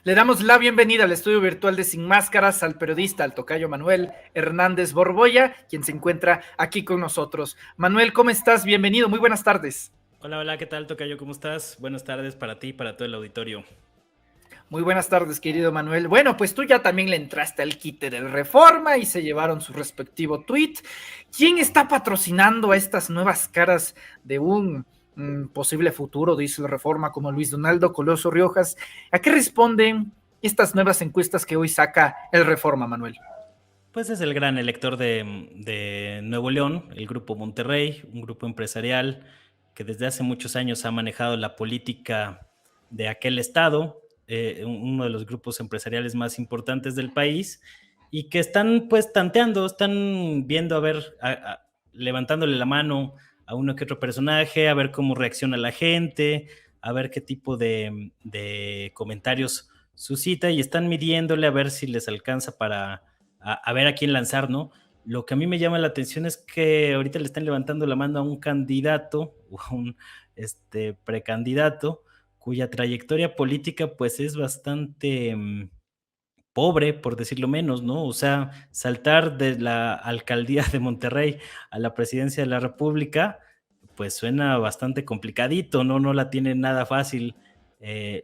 Le damos la bienvenida al estudio virtual de Sin Máscaras al periodista, al tocayo Manuel Hernández Borboya, quien se encuentra aquí con nosotros. Manuel, ¿cómo estás? Bienvenido, muy buenas tardes. Hola, hola, ¿qué tal, tocayo? ¿Cómo estás? Buenas tardes para ti y para todo el auditorio. Muy buenas tardes, querido Manuel. Bueno, pues tú ya también le entraste al quite del Reforma y se llevaron su respectivo tweet. ¿Quién está patrocinando a estas nuevas caras de un posible futuro, dice el Reforma, como Luis Donaldo Colosio Riojas? ¿A qué responden estas nuevas encuestas que hoy saca el Reforma, Manuel? Pues es el gran elector de Nuevo León, el Grupo Monterrey, un grupo empresarial que desde hace muchos años ha manejado la política de aquel estado, uno de los grupos empresariales más importantes del país, y que están pues tanteando, están viendo a ver, levantándole la mano a uno que otro personaje, a ver cómo reacciona la gente, a ver qué tipo de comentarios suscita, y están midiéndole a ver si les alcanza para a ver a quién lanzar, ¿no? Lo que a mí me llama la atención es que ahorita le están levantando la mano a un candidato o a un precandidato cuya trayectoria política pues es bastante pobre, por decirlo menos, ¿no? O sea, saltar de la alcaldía de Monterrey a la presidencia de la República, pues suena bastante complicadito, ¿no? No la tiene nada fácil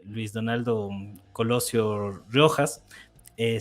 Luis Donaldo Colosio Riojas, que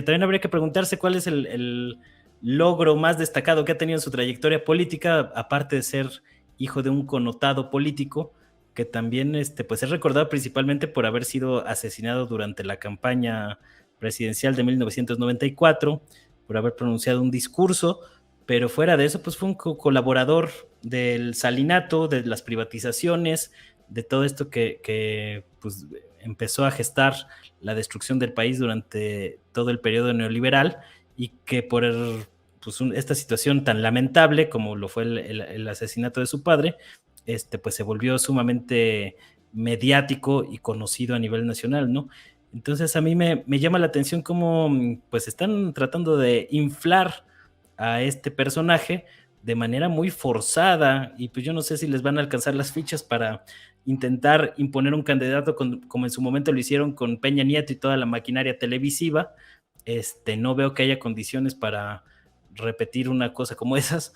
también habría que preguntarse cuál es el logro más destacado que ha tenido en su trayectoria política, aparte de ser hijo de un connotado político, que también pues es recordado principalmente por haber sido asesinado durante la campaña presidencial de 1994, por haber pronunciado un discurso, pero fuera de eso, pues fue un colaborador del salinato, de las privatizaciones, de todo esto que pues, empezó a gestar la destrucción del país durante todo el periodo neoliberal y que por pues, esta situación tan lamentable como lo fue el asesinato de su padre, pues se volvió sumamente mediático y conocido a nivel nacional, ¿no? Entonces a mí me llama la atención cómo pues están tratando de inflar a este personaje de manera muy forzada y pues yo no sé si les van a alcanzar las fichas para intentar imponer un candidato como en su momento lo hicieron con Peña Nieto y toda la maquinaria televisiva. No veo que haya condiciones para repetir una cosa como esas,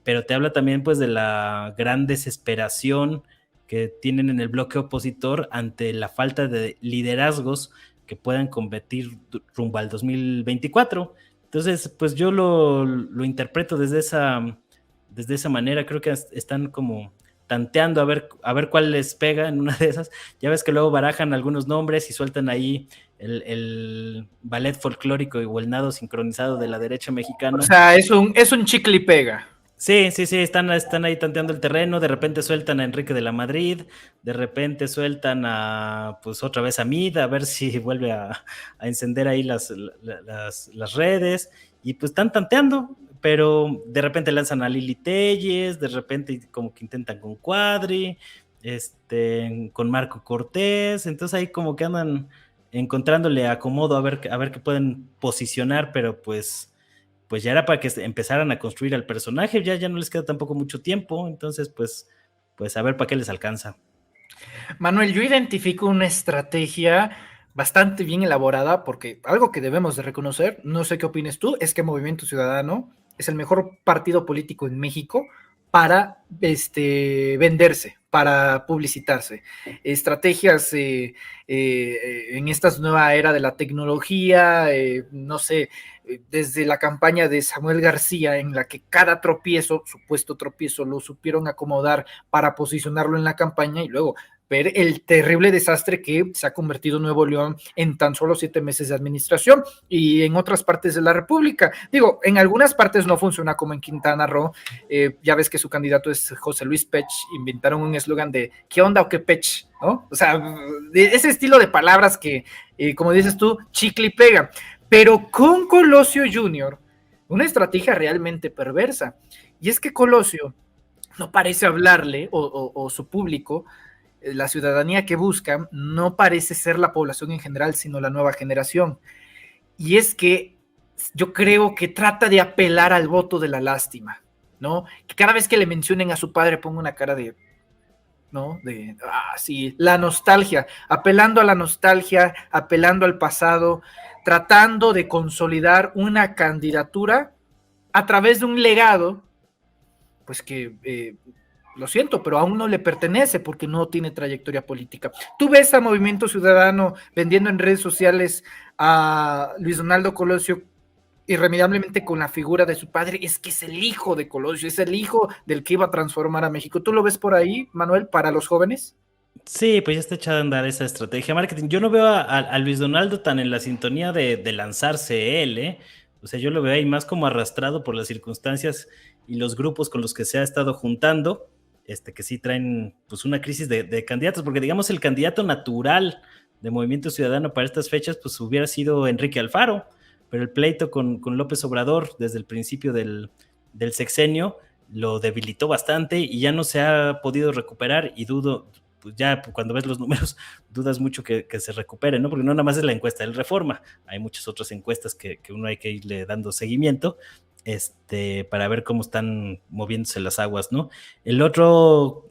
pero te habla también pues de la gran desesperación que tienen en el bloque opositor ante la falta de liderazgos que puedan competir rumbo al 2024. Entonces, pues yo lo interpreto desde esa manera, creo que están como tanteando a ver cuál les pega en una de esas. Ya ves que luego barajan algunos nombres y sueltan ahí el ballet folclórico o el nado sincronizado de la derecha O mexicana. sea, es un chicle y pega. Sí, sí, sí, están ahí tanteando el terreno, de repente sueltan a Enrique de la Madrid, de repente sueltan a, pues otra vez a Mid, a ver si vuelve a encender ahí las redes, y pues están tanteando, pero de repente lanzan a Lili Telles, de repente como que intentan con Cuadri, con Marco Cortés, entonces ahí como que andan encontrándole acomodo a ver qué pueden posicionar, pero pues ya era para que empezaran a construir al personaje, ya no les queda tampoco mucho tiempo, entonces pues a ver para qué les alcanza. Manuel, yo identifico una estrategia bastante bien elaborada porque algo que debemos de reconocer, no sé qué opines tú, es que Movimiento Ciudadano es el mejor partido político en México para venderse, para publicitarse. Estrategias en esta nueva era de la tecnología, no sé, desde la campaña de Samuel García, en la que cada tropiezo, supuesto tropiezo, lo supieron acomodar para posicionarlo en la campaña y luego ver el terrible desastre que se ha convertido Nuevo León en tan solo 7 meses de administración y en otras partes de la República. Digo, en algunas partes no funciona como en Quintana Roo. Ya ves que su candidato es José Luis Pech. Inventaron un eslogan de ¿qué onda o qué Pech? ¿No? O sea, de ese estilo de palabras que, como dices tú, chicle y pega. Pero con Colosio Jr., una estrategia realmente perversa. Y es que Colosio no parece hablarle, o su público, la ciudadanía que buscan, no parece ser la población en general, sino la nueva generación. Y es que yo creo que trata de apelar al voto de la lástima, ¿no? Que cada vez que le mencionen a su padre ponga una cara de ¿no? Sí, la nostalgia, apelando a la nostalgia, apelando al pasado, tratando de consolidar una candidatura a través de un legado, pues que lo siento, pero aún no le pertenece porque no tiene trayectoria política. Tú ves a Movimiento Ciudadano vendiendo en redes sociales a Luis Donaldo Colosio irremediablemente con la figura de su padre, es que es el hijo de Colosio, es el hijo del que iba a transformar a México. ¿Tú lo ves por ahí, Manuel, para los jóvenes? Sí, pues ya está echada a andar esa estrategia de marketing. Yo no veo a Luis Donaldo tan en la sintonía de lanzarse él, ¿eh? O sea, yo lo veo ahí más como arrastrado por las circunstancias y los grupos con los que se ha estado juntando, que sí traen pues una crisis de candidatos, porque digamos el candidato natural de Movimiento Ciudadano para estas fechas pues hubiera sido Enrique Alfaro, pero el pleito con López Obrador desde el principio del sexenio lo debilitó bastante y ya no se ha podido recuperar y dudo, pues ya cuando ves los números dudas mucho que se recupere, ¿no? Porque no nada más es la encuesta del Reforma, hay muchas otras encuestas que uno hay que irle dando seguimiento, para ver cómo están moviéndose las aguas, ¿no? El otro,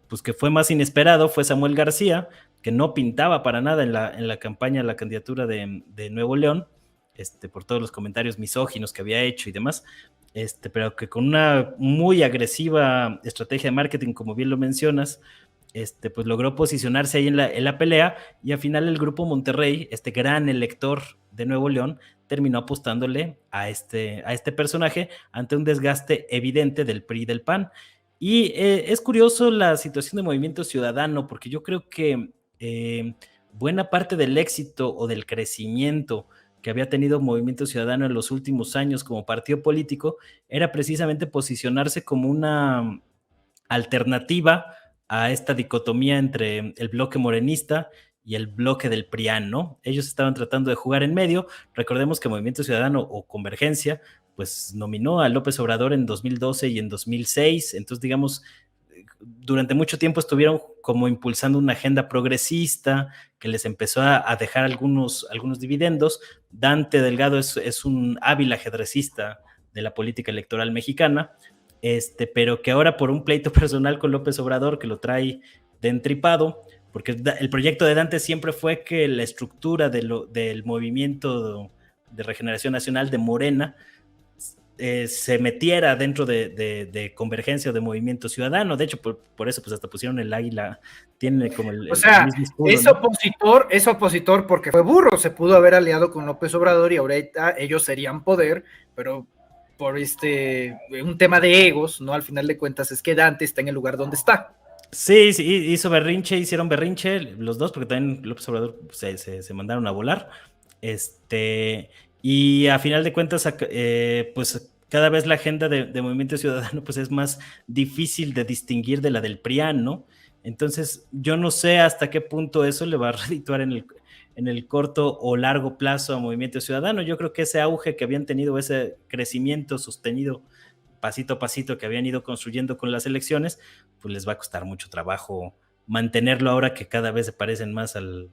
pues que fue más inesperado fue Samuel García, que no pintaba para nada en la campaña a la candidatura de Nuevo León, por todos los comentarios misóginos que había hecho y demás, pero que con una muy agresiva estrategia de marketing, como bien lo mencionas, pues logró posicionarse ahí en la pelea y al final el Grupo Monterrey, este gran elector de Nuevo León, terminó apostándole a este personaje ante un desgaste evidente del PRI y del PAN. Y es curioso la situación de Movimiento Ciudadano, porque yo creo que buena parte del éxito o del crecimiento que había tenido Movimiento Ciudadano en los últimos años como partido político era precisamente posicionarse como una alternativa a esta dicotomía entre el bloque morenista y el bloque del PRIAN, ¿no? Ellos estaban tratando de jugar en medio. Recordemos que Movimiento Ciudadano o Convergencia, pues nominó a López Obrador en 2012 y en 2006. Entonces, digamos, durante mucho tiempo estuvieron como impulsando una agenda progresista que les empezó a dejar algunos dividendos. Dante Delgado es un hábil ajedrecista de la política electoral mexicana, pero que ahora por un pleito personal con López Obrador que lo trae de entripado, porque el proyecto de Dante siempre fue que la estructura del movimiento de regeneración nacional de Morena se metiera dentro de Convergencia o de Movimiento Ciudadano. De hecho, por eso pues hasta pusieron el águila, tiene como el mismo escudo, es, ¿no? es opositor porque fue burro, se pudo haber aliado con López Obrador y ahorita ellos serían poder, pero por un tema de egos, ¿no? Al final de cuentas es que Dante está en el lugar donde está. Sí, hizo berrinche, hicieron berrinche los dos, porque también López Obrador se mandaron a volar. Y a final de cuentas, pues cada vez la agenda de Movimiento Ciudadano pues es más difícil de distinguir de la del PRIAN, ¿no? Entonces, yo no sé hasta qué punto eso le va a redituar en el corto o largo plazo a Movimiento Ciudadano. Yo creo que ese auge que habían tenido, ese crecimiento sostenido pasito a pasito que habían ido construyendo con las elecciones, pues les va a costar mucho trabajo mantenerlo ahora que cada vez se parecen más al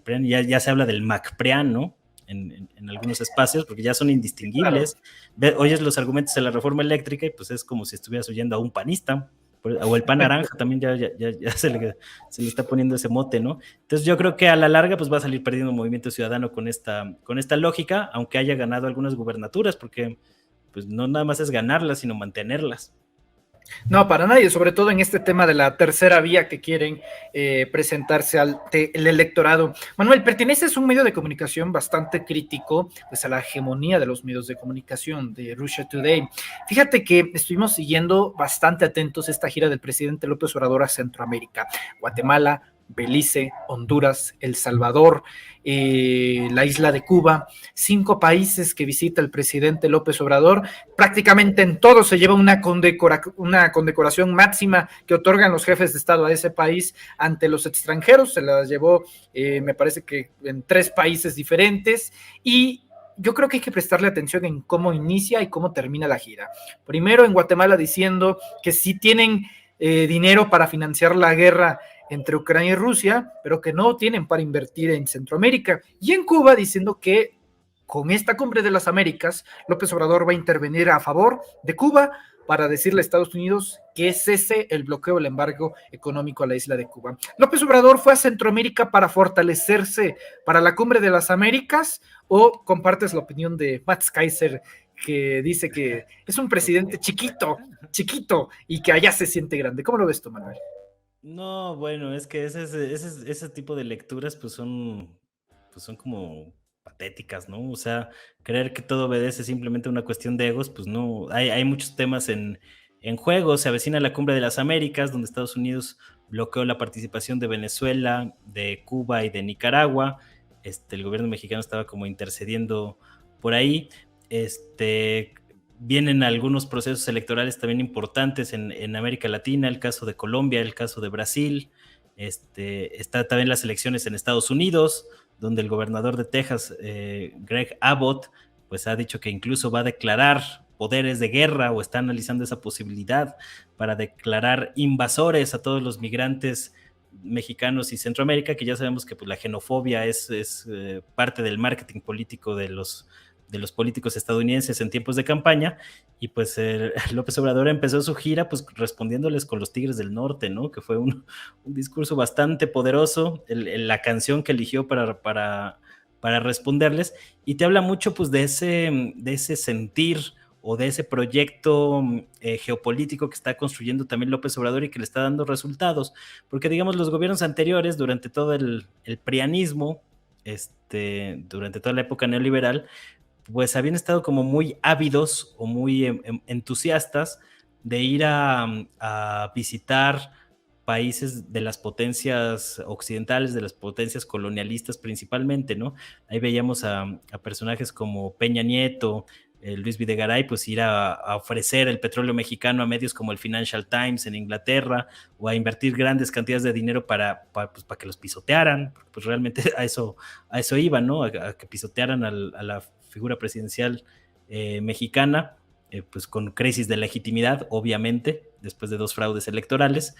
PRIAN. Ya se habla del MacPRIAN, ¿no? En algunos espacios, porque ya son indistinguibles. Claro. Oyes los argumentos de la reforma eléctrica y pues es como si estuvieras oyendo a un panista, o el pan naranja también ya se le está poniendo ese mote, ¿no? Entonces yo creo que a la larga pues va a salir perdiendo Movimiento Ciudadano con esta lógica, aunque haya ganado algunas gubernaturas, porque pues no nada más es ganarlas, sino mantenerlas. No, para nadie, sobre todo en este tema de la tercera vía que quieren presentarse al el electorado. Manuel, perteneces a un medio de comunicación bastante crítico pues, a la hegemonía de los medios de comunicación de Russia Today. Fíjate que estuvimos siguiendo bastante atentos esta gira del presidente López Obrador a Centroamérica, Guatemala, Belice, Honduras, El Salvador, la isla de Cuba, 5 países que visita el presidente López Obrador. Prácticamente en todo se lleva una condecoración máxima que otorgan los jefes de Estado a ese país ante los extranjeros. Se las llevó, me parece que en 3 países diferentes, y yo creo que hay que prestarle atención en cómo inicia y cómo termina la gira. Primero en Guatemala diciendo que sí tienen dinero para financiar la guerra entre Ucrania y Rusia, pero que no tienen para invertir en Centroamérica. Y en Cuba diciendo que con esta cumbre de las Américas, López Obrador va a intervenir a favor de Cuba, para decirle a Estados Unidos que cese el bloqueo, el embargo económico a la isla de Cuba. López Obrador fue a Centroamérica para fortalecerse para la Cumbre de las Américas, ¿o compartes la opinión de Max Kaiser, que dice que es un presidente chiquito, y que allá se siente grande? ¿Cómo lo ves tú, Manuel? No, bueno, es que ese tipo de lecturas pues son como patéticas, ¿no? O sea, creer que todo obedece simplemente a una cuestión de egos, pues no, hay muchos temas en juego. Se avecina la Cumbre de las Américas, donde Estados Unidos bloqueó la participación de Venezuela, de Cuba y de Nicaragua. El gobierno mexicano estaba como intercediendo por ahí. Vienen algunos procesos electorales también importantes en América Latina, el caso de Colombia, el caso de Brasil. Está también las elecciones en Estados Unidos, donde el gobernador de Texas, Greg Abbott, pues ha dicho que incluso va a declarar poderes de guerra, o está analizando esa posibilidad para declarar invasores a todos los migrantes mexicanos y Centroamérica, que ya sabemos que pues, la xenofobia es parte del marketing político de los políticos estadounidenses en tiempos de campaña. Y pues López Obrador empezó su gira pues respondiéndoles con los Tigres del Norte, ¿no? Que fue un discurso bastante poderoso, la canción que eligió para responderles, y te habla mucho pues de ese sentir o de ese proyecto geopolítico que está construyendo también López Obrador y que le está dando resultados, porque digamos los gobiernos anteriores, durante todo el prianismo, durante toda la época neoliberal, pues habían estado como muy ávidos o muy entusiastas de ir a visitar países de las potencias occidentales, de las potencias colonialistas principalmente, ¿no? Ahí veíamos a personajes como Peña Nieto, Luis Videgaray, pues ir a ofrecer el petróleo mexicano a medios como el Financial Times en Inglaterra, o a invertir grandes cantidades de dinero para que los pisotearan, porque pues realmente a eso iba, ¿no? A que pisotearan a la figura presidencial mexicana, pues con crisis de legitimidad, obviamente, después de 2 fraudes electorales.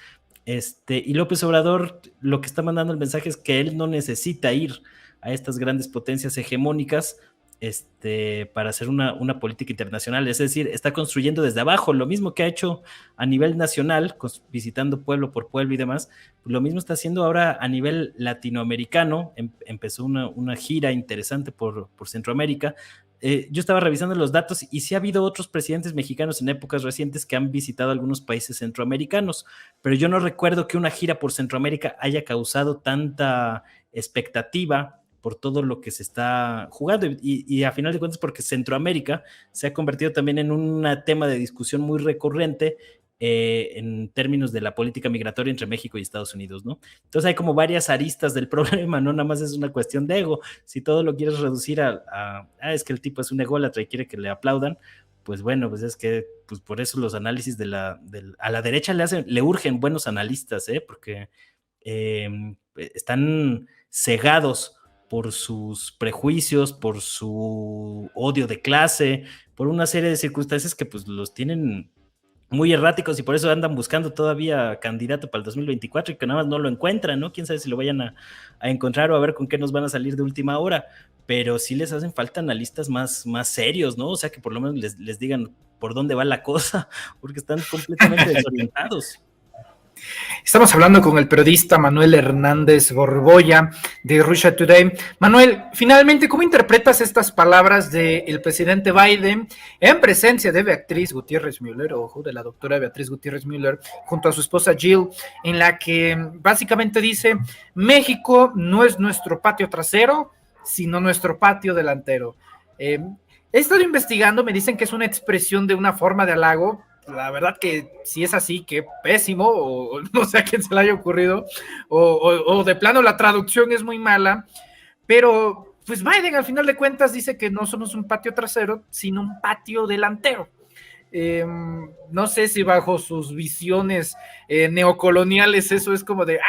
Y López Obrador lo que está mandando el mensaje es que él no necesita ir a estas grandes potencias hegemónicas para hacer una política internacional, es decir, está construyendo desde abajo, lo mismo que ha hecho a nivel nacional, visitando pueblo por pueblo y demás, lo mismo está haciendo ahora a nivel latinoamericano. Empezó una gira interesante por Centroamérica. Yo estaba revisando los datos y sí ha habido otros presidentes mexicanos en épocas recientes que han visitado algunos países centroamericanos, pero yo no recuerdo que una gira por Centroamérica haya causado tanta expectativa por todo lo que se está jugando, y a final de cuentas porque Centroamérica se ha convertido también en un tema de discusión muy recurrente en términos de la política migratoria entre México y Estados Unidos, ¿no? Entonces hay como varias aristas del problema, no nada más es una cuestión de ego. Si todo lo quieres reducir es que el tipo es un ególatra y quiere que le aplaudan, pues bueno, pues es que pues por eso los análisis a la derecha le urgen buenos analistas, porque están cegados por sus prejuicios, por su odio de clase, por una serie de circunstancias que pues los tienen muy erráticos, y por eso andan buscando todavía candidato para el 2024 y que nada más no lo encuentran, ¿no? Quién sabe si lo vayan a encontrar o a ver con qué nos van a salir de última hora, pero sí les hacen falta analistas más serios, ¿no? O sea, que por lo menos les digan por dónde va la cosa, porque están completamente desorientados. Estamos hablando con el periodista Manuel Hernández Borbolla de Russia Today. Manuel, finalmente, ¿cómo interpretas estas palabras del presidente Biden en presencia de Beatriz Gutiérrez Müller, de la doctora Beatriz Gutiérrez Müller, junto a su esposa Jill, en la que básicamente dice: México no es nuestro patio trasero, sino nuestro patio delantero? He estado investigando, me dicen que es una expresión de una forma de halago. La verdad que si es así, qué pésimo, o no sé a quién se le haya ocurrido, o de plano la traducción es muy mala, pero pues Biden al final de cuentas dice que no somos un patio trasero, sino un patio delantero. No sé si bajo sus visiones neocoloniales eso es como de,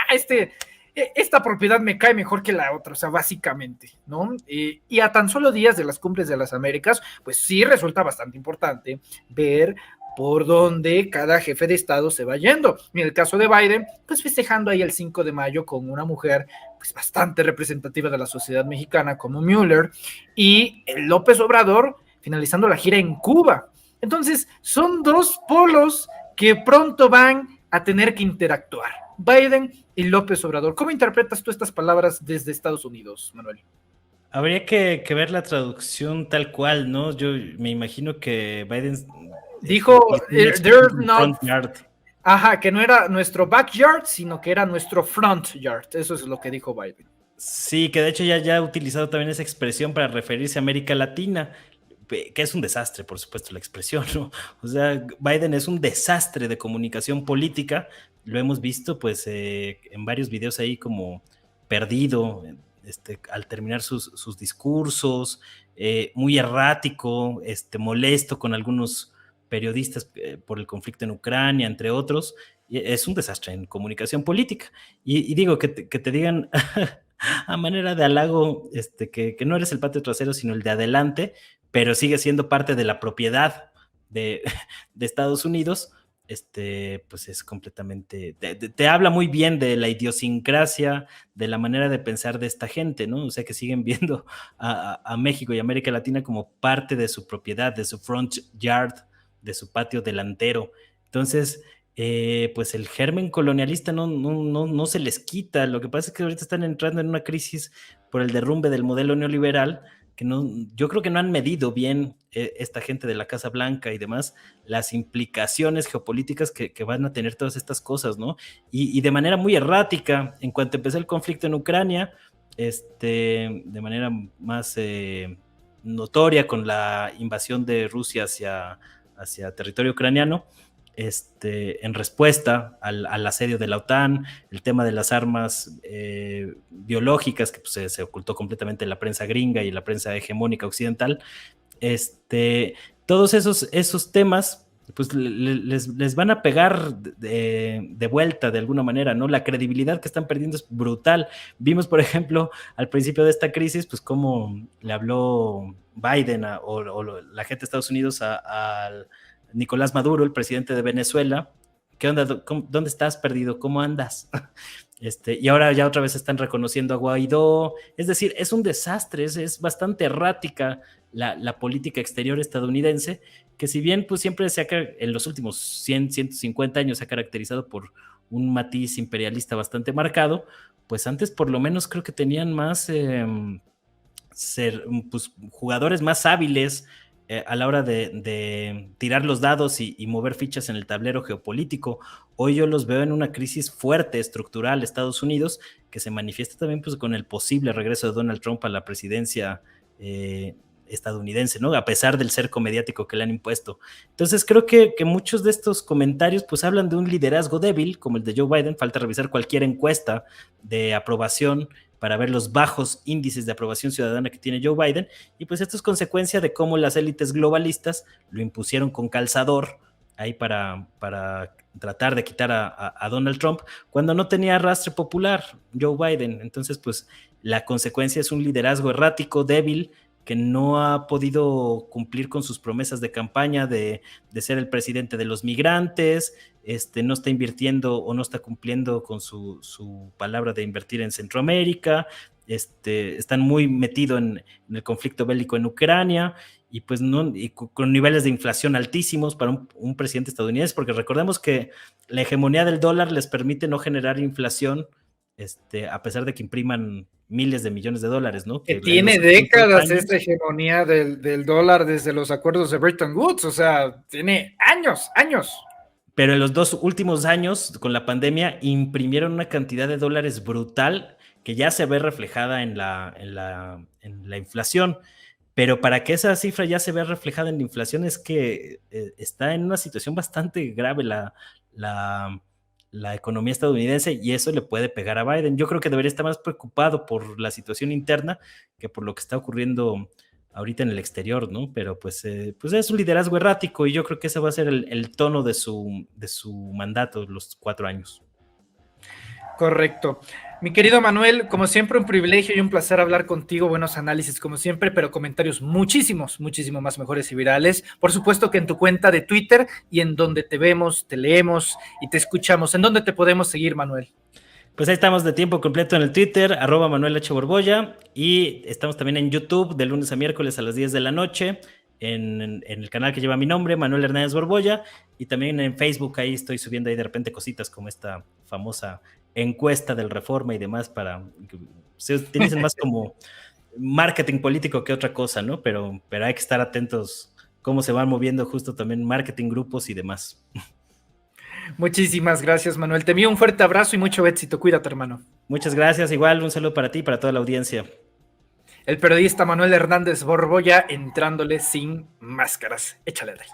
esta propiedad me cae mejor que la otra, o sea, básicamente, ¿no? Y a tan solo días de las cumbres de las Américas, pues sí resulta bastante importante ver por donde cada jefe de estado se va yendo. En el caso de Biden, pues festejando ahí el 5 de mayo con una mujer pues bastante representativa de la sociedad mexicana como Müller, y López Obrador finalizando la gira en Cuba. Entonces, son dos polos que pronto van a tener que interactuar. Biden y López Obrador. ¿Cómo interpretas tú estas palabras desde Estados Unidos, Manuel? Habría que ver la traducción tal cual, ¿no? Yo me imagino que Biden Dijo, there's not... front yard. Ajá, que no era nuestro backyard, sino que era nuestro front yard. Eso es lo que dijo Biden. Sí, que de hecho ya ha utilizado también esa expresión para referirse a América Latina, que es un desastre, por supuesto, la expresión, ¿no? O sea, Biden es un desastre de comunicación política, lo hemos visto pues en varios videos ahí como perdido, al terminar sus discursos, muy errático, molesto con algunos periodistas por el conflicto en Ucrania, entre otros. Es un desastre en comunicación política. Y digo, que te digan a manera de halago, que no eres el patio trasero, sino el de adelante, pero sigue siendo parte de la propiedad de, de Estados Unidos, pues es completamente, te habla muy bien de la idiosincrasia, de la manera de pensar de esta gente, ¿no? O sea, que siguen viendo a México y América Latina como parte de su propiedad, de su front yard, de su patio delantero. Entonces, pues el germen colonialista no se les quita. Lo que pasa es que ahorita están entrando en una crisis por el derrumbe del modelo neoliberal, que yo creo que no han medido bien esta gente de la Casa Blanca y demás las implicaciones geopolíticas que van a tener todas estas cosas, ¿no? Y de manera muy errática, en cuanto empezó el conflicto en Ucrania, de manera más notoria con la invasión de Rusia hacia territorio ucraniano, en respuesta al asedio de la OTAN, el tema de las armas biológicas, que pues, se ocultó completamente en la prensa gringa y en la prensa hegemónica occidental, todos esos temas pues les van a pegar de vuelta de alguna manera, ¿no? La credibilidad que están perdiendo es brutal. Vimos, por ejemplo, al principio de esta crisis, pues cómo le habló Biden o la gente de Estados Unidos al Nicolás Maduro, el presidente de Venezuela. ¿Qué onda? ¿Dónde estás, perdido? ¿Cómo andas? Y ahora ya otra vez están reconociendo a Guaidó. Es decir, es un desastre, es bastante errática la política exterior estadounidense, que si bien pues siempre en los últimos 100, 150 años se ha caracterizado por un matiz imperialista bastante marcado, pues antes por lo menos creo que tenían más pues, jugadores más hábiles a la hora de tirar los dados y mover fichas en el tablero geopolítico. Hoy yo los veo en una crisis fuerte, estructural, Estados Unidos, que se manifiesta también pues, con el posible regreso de Donald Trump a la presidencia estadounidense, ¿no? A pesar del cerco mediático que le han impuesto. Entonces creo que muchos de estos comentarios pues hablan de un liderazgo débil, como el de Joe Biden. Falta revisar cualquier encuesta de aprobación para ver los bajos índices de aprobación ciudadana que tiene Joe Biden, y pues esto es consecuencia de cómo las élites globalistas lo impusieron con calzador ahí para tratar de quitar a Donald Trump, cuando no tenía arrastre popular Joe Biden. Entonces pues la consecuencia es un liderazgo errático, débil, que no ha podido cumplir con sus promesas de campaña de ser el presidente de los migrantes, no está invirtiendo o no está cumpliendo con su palabra de invertir en Centroamérica, están muy metidos en el conflicto bélico en Ucrania, y pues y con niveles de inflación altísimos para un presidente estadounidense, porque recordemos que la hegemonía del dólar les permite no generar inflación, a pesar de que impriman miles de millones de dólares, ¿no? Que tiene décadas esta hegemonía del dólar desde los acuerdos de Bretton Woods, o sea, tiene años. Pero en los 2 últimos años, con la pandemia, imprimieron una cantidad de dólares brutal que ya se ve reflejada en la inflación. Pero para que esa cifra ya se vea reflejada en la inflación es que está en una situación bastante grave la economía estadounidense, y eso le puede pegar a Biden. Yo creo que debería estar más preocupado por la situación interna que por lo que está ocurriendo ahorita en el exterior, ¿no? Pero pues es un liderazgo errático, y yo creo que ese va a ser el tono de su mandato, los 4 años. Correcto. Mi querido Manuel, como siempre un privilegio y un placer hablar contigo, buenos análisis como siempre, pero comentarios muchísimo más mejores y virales. Por supuesto que en tu cuenta de Twitter y en donde te vemos, te leemos y te escuchamos. ¿En dónde te podemos seguir, Manuel? Pues ahí estamos de tiempo completo en el Twitter, @Manuel H. Borbolla, y estamos también en YouTube de lunes a miércoles a las 10 de la noche. en el canal que lleva mi nombre, Manuel Hernández Borbolla, y también en Facebook, ahí estoy subiendo ahí de repente cositas como esta famosa encuesta del Reforma y demás para que se utilicen más como marketing político que otra cosa, ¿no? Pero hay que estar atentos cómo se van moviendo justo también marketing, grupos y demás. Muchísimas gracias, Manuel. Te envío un fuerte abrazo y mucho éxito. Cuídate, hermano. Muchas gracias, igual un saludo para ti y para toda la audiencia. El periodista Manuel Hernández Borbolla entrándole sin máscaras. Échale, Adri.